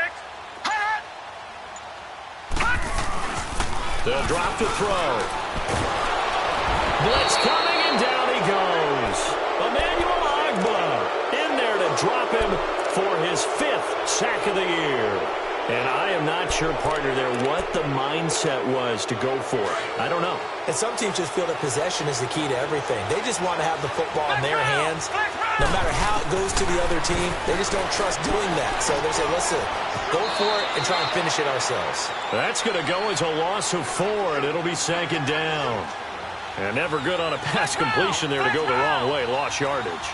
They'll drop to throw. Blitz coming, and down he goes. Emmanuel Ogbah in there to drop him for his 5th sack of the year. And I am not sure, partner, there what the mindset was to go for it. I don't know. And some teams just feel that possession is the key to everything. They just want to have the football in their hands. No matter how it goes to the other team, they just don't trust doing that. So they say, listen, go for it and try and finish it ourselves. That's going to go as a loss of 4, and it'll be 2nd down. And never good on a pass completion there to go the wrong way. Lost yardage.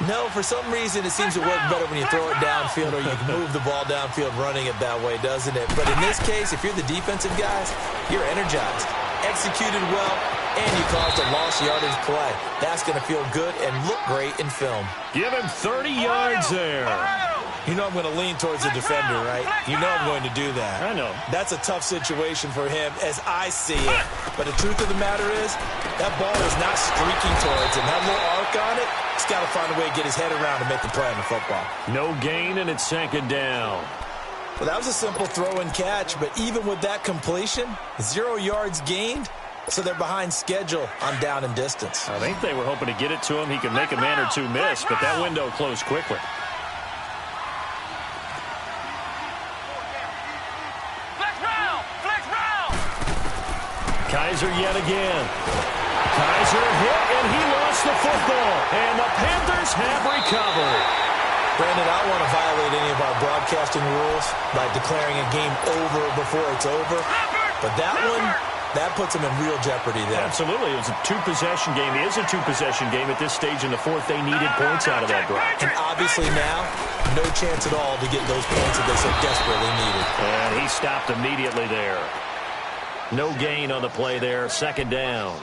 No, for some reason it seems to work better when you throw it downfield or you can move the ball downfield running it that way, doesn't it? But in this case, if you're the defensive guys, you're energized, executed well, and you caused a lost yardage play. That's going to feel good and look great in film. Give him 30 yards there. You know I'm going to lean towards the defender, right? You know I'm going to do that. I know. That's a tough situation for him as I see it. But the truth of the matter is, that ball is not streaking towards him. That little arc on it, he's got to find a way to get his head around and make the play on the football. No gain, and it's second down. Well, that was a simple throw and catch, but even with that completion, 0 yards gained, so they're behind schedule on down and distance. I think they were hoping to get it to him. He could make a man or two miss, but that window closed quickly. Kaiser yet again. Kaiser hit, and he lost the football. And the Panthers have recovered. Brandon, I don't want to violate any of our broadcasting rules by declaring a game over before it's over. But that one, that puts them in real jeopardy there. Absolutely. It was a two-possession game. It is a two-possession game at this stage in the fourth. They needed points out of that drive. And obviously now, no chance at all to get those points that they so desperately needed. And he stopped immediately there. No gain on the play there. Second down.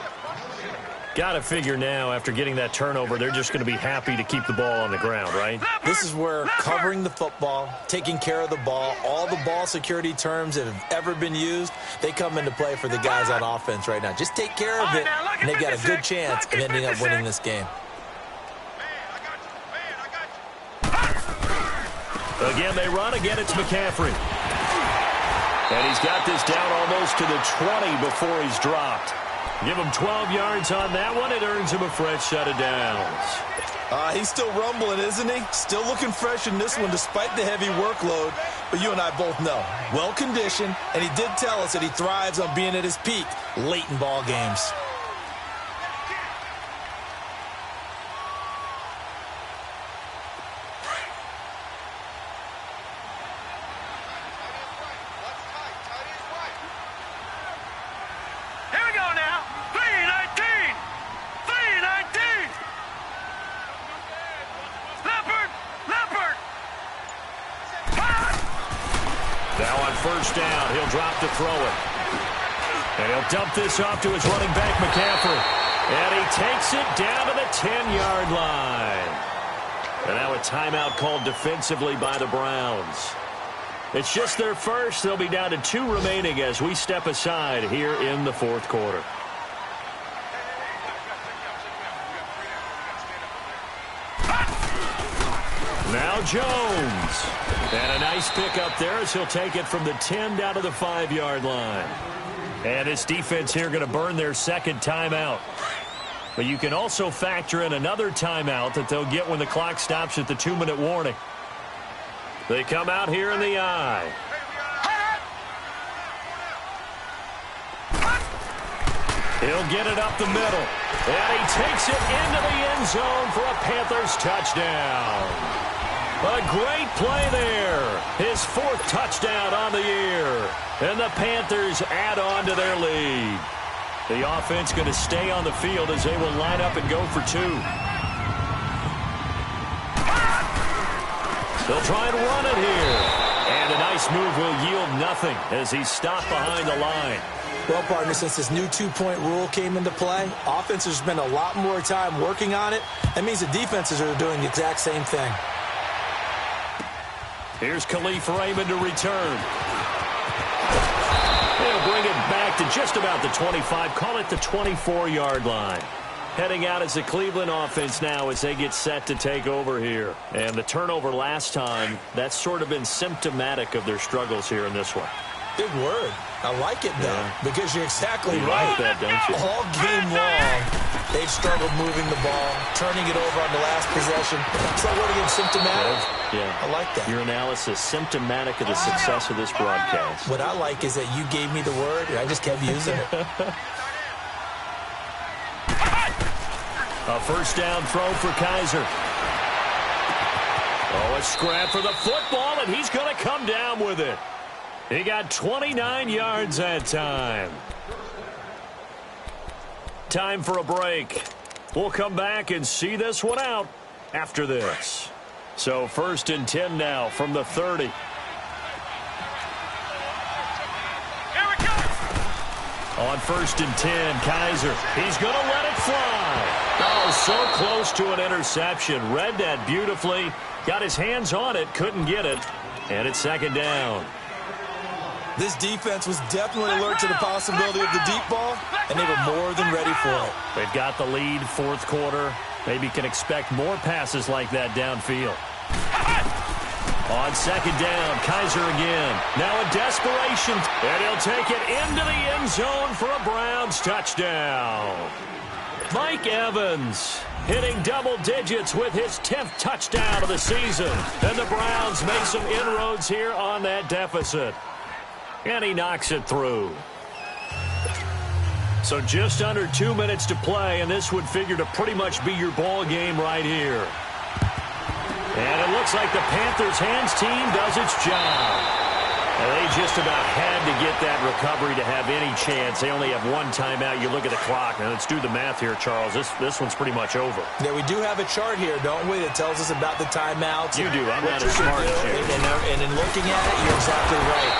Got to figure now, after getting that turnover, they're just going to be happy to keep the ball on the ground, right? This is where covering the football, taking care of the ball, all the ball security terms that have ever been used, they come into play for the guys on offense right now. Just take care of it, and they've got a good chance of ending up winning this game. Again, they run. Again, it's McCaffrey. And he's got this down almost to the 20 before he's dropped. Give him 12 yards on that one. It earns him a fresh set of downs. He's still rumbling, isn't he? Still looking fresh in this one despite the heavy workload. But you and I both know, well-conditioned, and he did tell us that he thrives on being at his peak late in ball games. First down. He'll drop to throw it. And he'll dump this off to his running back, McCaffrey. And he takes it down to the 10-yard line. And now a timeout called defensively by the Browns. It's just their first. They'll be down to 2 remaining as we step aside here in the fourth quarter. Now Jones. And a nice pick up there as he'll take it from the 10 down to the 5-yard line. And this defense here going to burn their second timeout. But you can also factor in another timeout that they'll get when the clock stops at the 2-minute warning. They come out here in the I. He'll get it up the middle. And he takes it into the end zone for a Panthers touchdown. A great play there. His 4th touchdown on the year. And the Panthers add on to their lead. The offense going to stay on the field as they will line up and go for 2. They'll try and run it here. And a nice move will yield nothing as he's stopped behind the line. Well, partner, since this new 2-point rule came into play, offenses spend a lot more time working on it. That means the defenses are doing the exact same thing. Here's Khalif Raymond to return. They'll bring it back to just about the 25. Call it the 24-yard line. Heading out as the Cleveland offense now as they get set to take over here. And the turnover last time, that's sort of been symptomatic of their struggles here in this one. Big word. I like it, though, because you're exactly you right. Like that, don't you? All game long, they've struggled moving the ball, turning it over on the last possession. So what again, symptomatic? Yeah. I like that. Your analysis, symptomatic of the success of this broadcast. What I like is that you gave me the word, and I just kept using it. A first down throw for Kaiser. Oh, a scrap for the football, and he's going to come down with it. He got 29 yards that time. Time for a break. We'll come back and see this one out after this. So 1st and 10 now from the 30. On 1st and 10, Kaiser. He's going to let it fly. Oh, so close to an interception. Read that beautifully. Got his hands on it, couldn't get it. And it's 2nd down. This defense was definitely alert to the possibility of the deep ball, and they were more than ready for it. They've got the lead, 4th quarter. Maybe can expect more passes like that downfield. On 2nd down, Kaiser again. Now a desperation, and he'll take it into the end zone for a Browns touchdown. Mike Evans hitting double digits with his 10th touchdown of the season. And the Browns make some inroads here on that deficit. And he knocks it through. So just under 2 minutes to play, and this would figure to pretty much be your ball game right here. And it looks like the Panthers' hands team does its job. And they just about had to get that recovery to have any chance. They only have one timeout. You look at the clock. Now, let's do the math here, Charles. This one's pretty much over. Yeah, we do have a chart here, don't we, that tells us about the timeouts. You do. I'm not as smart as you. And in looking at it, you're exactly right.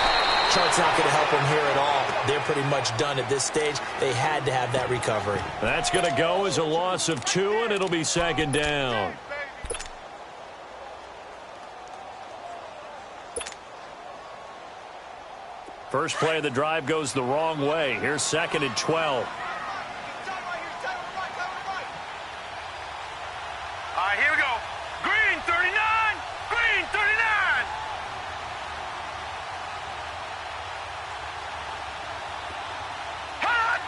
Chart's not going to help them here at all. They're pretty much done at this stage. They had to have that recovery. That's going to go as a loss of 2, and it'll be 2nd down. First play of the drive goes the wrong way. Here's 2nd and 12. All right, here we go. Green 39. Green 39. Hot.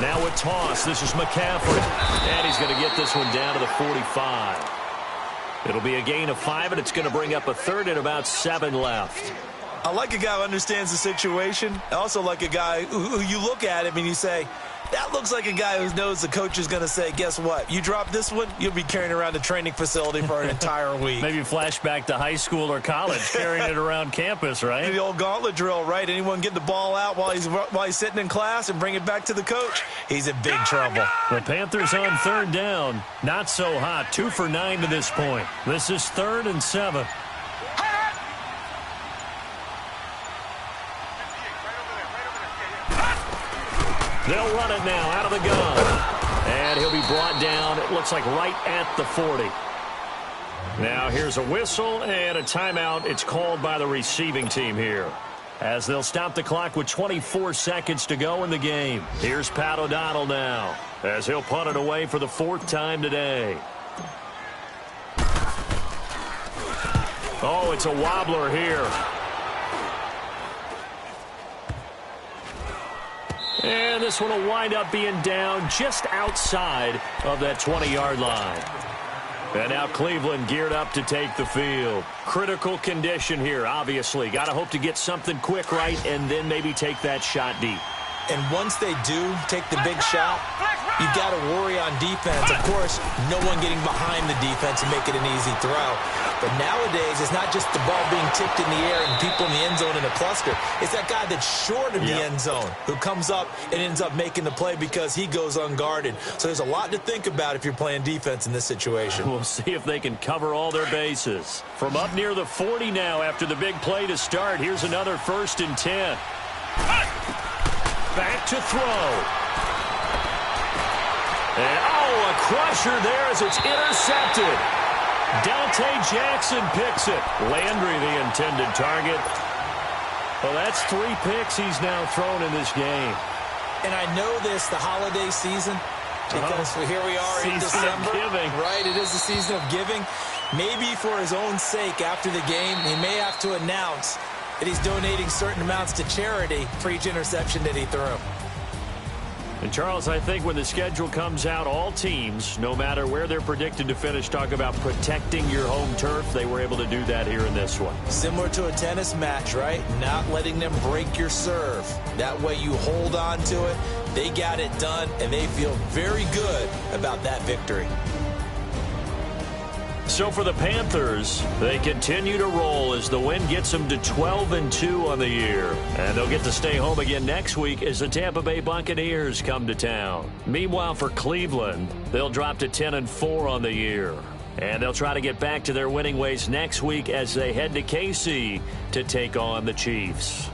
Now a toss. This is McCaffrey. And he's going to get this one down to the 45. It'll be a gain of 5, and it's going to bring up a 3rd and about 7 left. I like a guy who understands the situation. I also like a guy who you look at him and you say, that looks like a guy who knows the coach is going to say, guess what? You drop this one, you'll be carrying around the training facility for an entire week. Maybe flashback to high school or college, carrying it around campus, right? The old gauntlet drill, right? Anyone get the ball out while he's sitting in class and bring it back to the coach? He's in big trouble. The Panthers on 3rd down. Not so hot. 2 for 9 to this point. This is 3rd and 7. They'll run it now out of the gun. And he'll be brought down, it looks like right at the 40. Now here's a whistle and a timeout. It's called by the receiving team here, as they'll stop the clock with 24 seconds to go in the game. Here's Pat O'Donnell now, as he'll punt it away for the 4th time today. Oh, it's a wobbler here. And this one will wind up being down just outside of that 20-yard line. And now Cleveland geared up to take the field. Critical condition here, obviously. Got to hope to get something quick right and then maybe take that shot deep. And once they do take the big shot, you've got to worry on defense. Of course, no one getting behind the defense and make it an easy throw. But nowadays, it's not just the ball being tipped in the air and people in the end zone in a cluster. It's that guy that's short of the end zone who comes up and ends up making the play because he goes unguarded. So there's a lot to think about if you're playing defense in this situation. We'll see if they can cover all their bases. From up near the 40 now after the big play to start, here's another 1st and 10. Back to throw. And, a crusher there as it's intercepted. Dante Jackson picks it. Landry, the intended target. Well, that's 3 picks he's now thrown in this game. And I know this, the holiday season, because here we are in December. Giving. Right, it is the season of giving. Maybe for his own sake after the game, he may have to announce that he's donating certain amounts to charity for each interception that he threw. And, Charles, I think when the schedule comes out, all teams, no matter where they're predicted to finish, talk about protecting your home turf. They were able to do that here in this one. Similar to a tennis match, right? Not letting them break your serve. That way you hold on to it. They got it done, and they feel very good about that victory. So for the Panthers, they continue to roll as the win gets them to 12-2 on the year. And they'll get to stay home again next week as the Tampa Bay Buccaneers come to town. Meanwhile, for Cleveland, they'll drop to 10-4 on the year. And they'll try to get back to their winning ways next week as they head to KC to take on the Chiefs.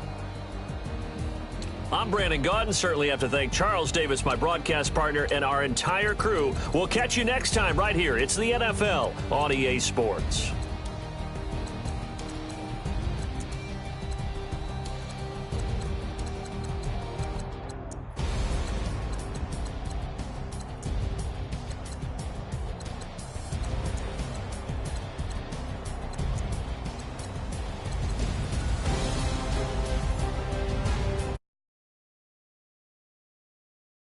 I'm Brandon Gaudin. Certainly have to thank Charles Davis, my broadcast partner, and our entire crew. We'll catch you next time right here. It's the NFL on EA Sports.